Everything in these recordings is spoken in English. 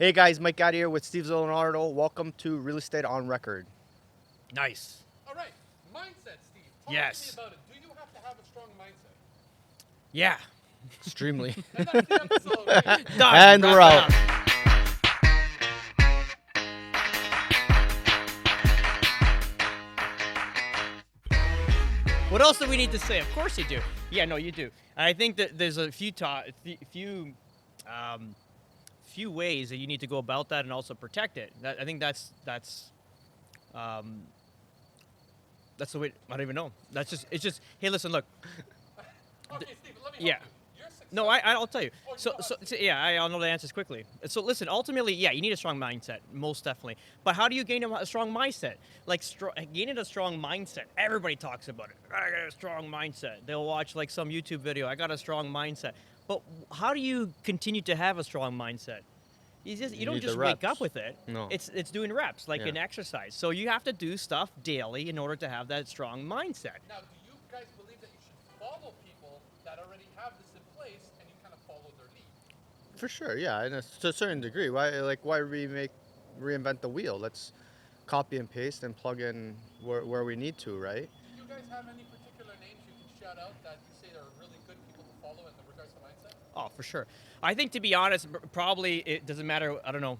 Hey guys, Mike out here with Steve Zolonardo. Welcome to Real Estate on Record. Nice. All right, mindset, Steve. Talk to me Yes. about it. Do you have to have a strong mindset? Yeah. Extremely. And that's the episode. Right? Done. And we're Wrap out. it up. What else do we need to say? Of course you do. Yeah, no, you do. And I think that there's a few ways that you need to go about that and also protect it. I think um, that's the way. I don't even know. It's just. Hey, listen, look. Okay, Steve, let me help Yeah. you. Your success. No, I'll tell you. Oh, you So, know how so, to- so yeah, I'll know the answers quickly. So listen, ultimately, yeah, you need a strong mindset, most definitely. But how do you gain a strong mindset? Like gaining a strong mindset. Everybody talks about it. I got a strong mindset. They'll watch like some YouTube video. I got a strong mindset. But how do you continue to have a strong mindset? You You don't need the just wake reps. up with it. No. It's doing reps like Yeah. in exercise. So you have to do stuff daily in order to have that strong mindset. Now, do you guys believe that you should follow people that already have this in place and you kind of follow their lead? For sure, yeah, and to a certain degree. Why reinvent the wheel? Let's copy and paste and plug in where we need to, right? Do you guys have any particular names you can shout out that you say are really good people to follow in regards to mindset? Oh, for sure. I think to be honest, probably it doesn't matter. I don't know.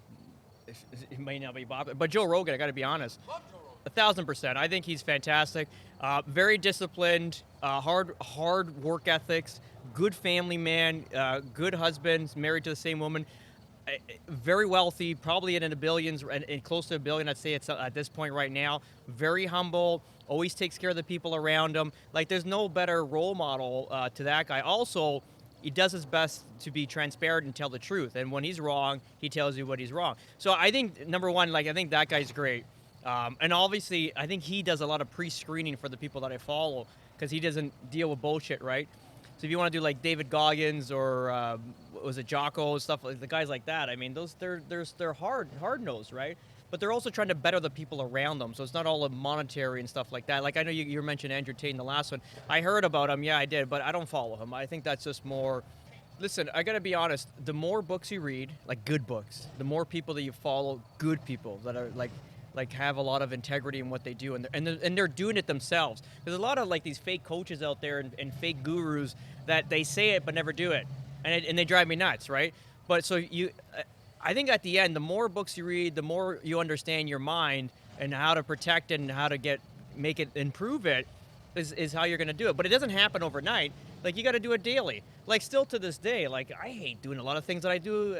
It may not be Bob, but Joe Rogan. I got to be honest. Love Joe Rogan. 1,000%. I think he's fantastic. Very disciplined. Hard work ethics. Good family man. Good husband. Married to the same woman. Very wealthy. Probably in the billions and close to a billion. I'd say it's at this point right now. Very humble. Always takes care of the people around him. Like there's no better role model to that guy. Also, he does his best to be transparent and tell the truth. And when he's wrong, he tells you what he's wrong. So I think number one, like I think that guy's great. And obviously, I think he does a lot of pre-screening for the people that I follow because he doesn't deal with bullshit, right? So if you want to do like David Goggins or what was it Jocko stuff like the guys like that, I mean they're hard nosed, right? But they're also trying to better the people around them. So it's not all monetary and stuff like that. Like I know you mentioned Andrew Tate in the last one. I heard about him, yeah, I did, but I don't follow him. I think that's just more. Listen, I gotta be honest. The more books you read, like good books, the more people that you follow, good people that are like have a lot of integrity in what they do, and they're doing it themselves. There's a lot of like these fake coaches out there and fake gurus that they say it but never do it, and they drive me nuts, right? But so I think at the end, the more books you read, the more you understand your mind and how to protect it and how to make it improve it is how you're going to do it. But it doesn't happen overnight. Like you got to do it daily. Like still to this day, like I hate doing a lot of things that I do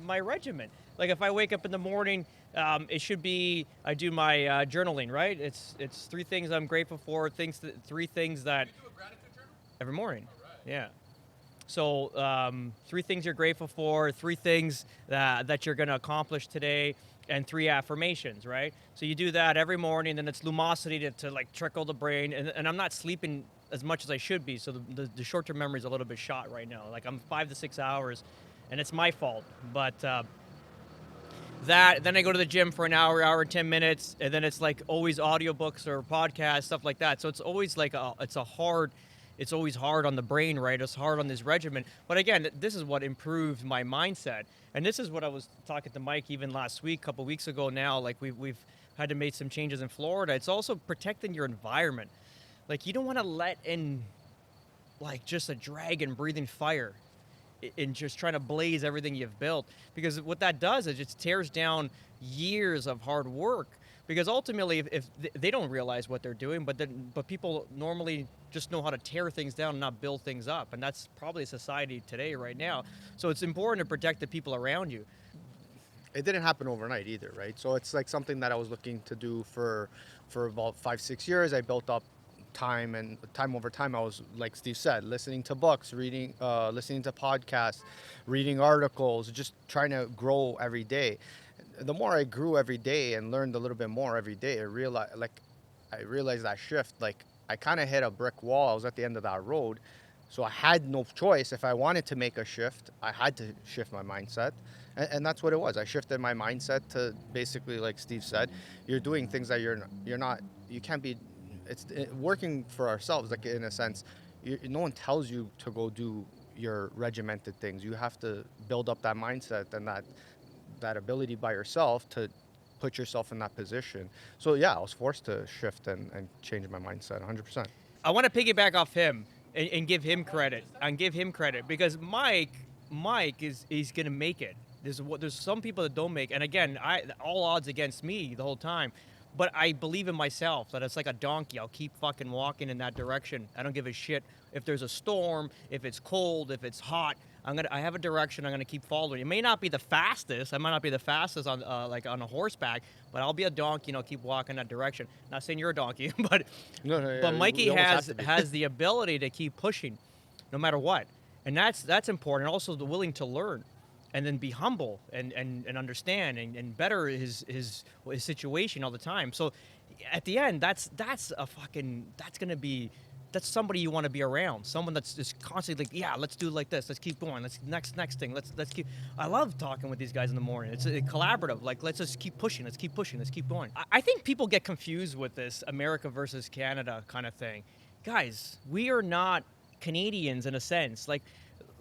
my regiment. Like if I wake up in the morning, it should be I do my journaling, right? It's three things I'm grateful for, three things that Do you do a gratitude journal? every morning. All right. Yeah. So three things you're grateful for, three things that you're going to accomplish today, and three affirmations, right? So you do that every morning, then it's lumosity to like trickle the brain. And I'm not sleeping as much as I should be, so the short-term memory is a little bit shot right now. Like I'm 5 to 6 hours, and it's my fault. But then I go to the gym for an hour and 10 minutes, and then it's like always audiobooks or podcasts, stuff like that. So it's always like it's always hard on the brain, right? It's hard on this regimen. But again, this is what improved my mindset. And this is what I was talking to Mike even last week, a couple weeks ago now. Like we've had to make some changes in Florida. It's also protecting your environment. Like you don't want to let in like just a dragon breathing fire and just trying to blaze everything you've built, because what that does is it tears down years of hard work, because ultimately if they don't realize what they're doing, but people normally just know how to tear things down and not build things up, and that's probably society today right now. So it's important to protect the people around you. It didn't happen overnight either, right? So it's like something that I was looking to do for about 5-6 years. I built up time, and time over time I was, like Steve said, listening to books, reading, listening to podcasts, reading articles, just trying to grow every day. The more I grew every day and learned a little bit more every day, I realized that shift. Like I kind of hit a brick wall. I was at the end of that road, so I had no choice. If I wanted to make a shift, I had to shift my mindset, and that's what it was. I shifted my mindset to basically, like Steve said, you're doing things that you're not, you can't be. Working for ourselves, like in a sense. No one tells you to go do your regimented things. You have to build up that mindset and that ability by yourself to put yourself in that position. So yeah, I was forced to shift and change my mindset 100%. I want to piggyback off him and give him credit. And give him credit because Mike is he's gonna make it. There's some people that don't make, and again, all odds against me the whole time. But I believe in myself that it's like a donkey. I'll keep fucking walking in that direction. I don't give a shit if there's a storm, if it's cold, if it's hot. I have a direction. I'm gonna keep following. It may not be the fastest. I might not be the fastest on like on a horseback, but I'll be a donkey and I'll keep walking that direction. Not saying you're a donkey, but No, Mikey we almost have has to be. has the ability to keep pushing, no matter what, and that's important. Also, the willing to learn, and then be humble and understand and better his situation all the time. So, at the end, that's somebody you want to be around. Someone that's just constantly like, yeah, let's do it like this. Let's keep going. Let's next thing. Let's keep. I love talking with these guys in the morning. It's a collaborative. Like, let's just keep pushing. Let's keep pushing. Let's keep going. I think people get confused with this America versus Canada kind of thing. Guys, we are not Canadians in a sense. Like,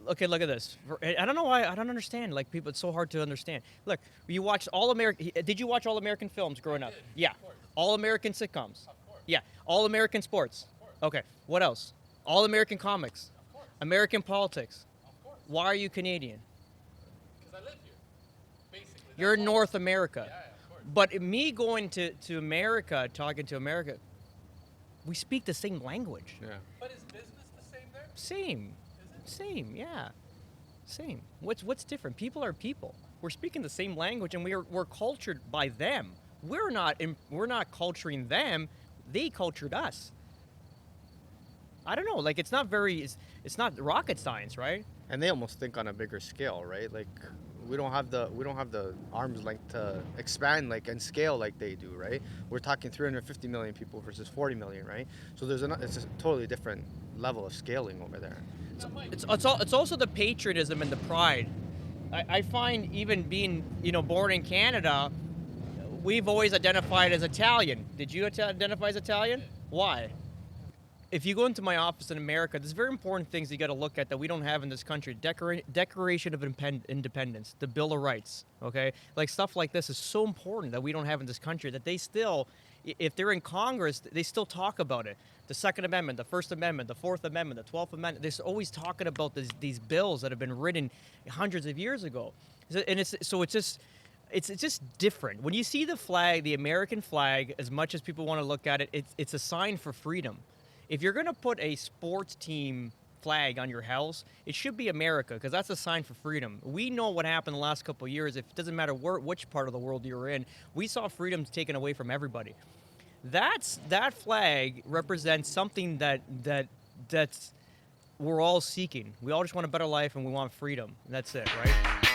okay, look at this. I don't know why. I don't understand. Like, people, it's so hard to understand. Look, you watched All American. Did you watch All American films growing up? Yeah. All American sitcoms. Yeah. All American sports. Okay. What else? All American comics. American politics. Why are you Canadian? Because I live here, basically. You're in That's North America. Yeah, of course. But me going to America, talking to America, we speak the same language. Yeah. But is business the same there? Same. Is it? Same, yeah. Same. What's different? People are people. We're speaking the same language and we're cultured by them. We're not culturing them. They cultured us. I don't know. Like, it's not rocket science, right? And they almost think on a bigger scale, right? Like we don't have the arms length to expand like and scale like they do, right? We're talking 350 million people versus 40 million, right? So it's a totally different level of scaling over there. Now, Mike, It's also the patriotism and the pride. I find even being born in Canada, we've always identified as Italian. Did you identify as Italian? Why? If you go into my office in America, there's very important things you got to look at that we don't have in this country. Declaration of Independence, the Bill of Rights, okay? Like, stuff like this is so important that we don't have in this country that they still, if they're in Congress, they still talk about it. The Second Amendment, the First Amendment, the Fourth Amendment, the 12th Amendment, they're always talking about these bills that have been written hundreds of years ago. And it's just different. When you see the flag, the American flag, as much as people want to look at it, it's a sign for freedom. If you're going to put a sports team flag on your house, it should be America, because that's a sign for freedom. We know what happened the last couple of years. It doesn't matter which part of the world you're in. We saw freedom taken away from everybody. That flag represents something that's we're all seeking. We all just want a better life and we want freedom. And that's it, right?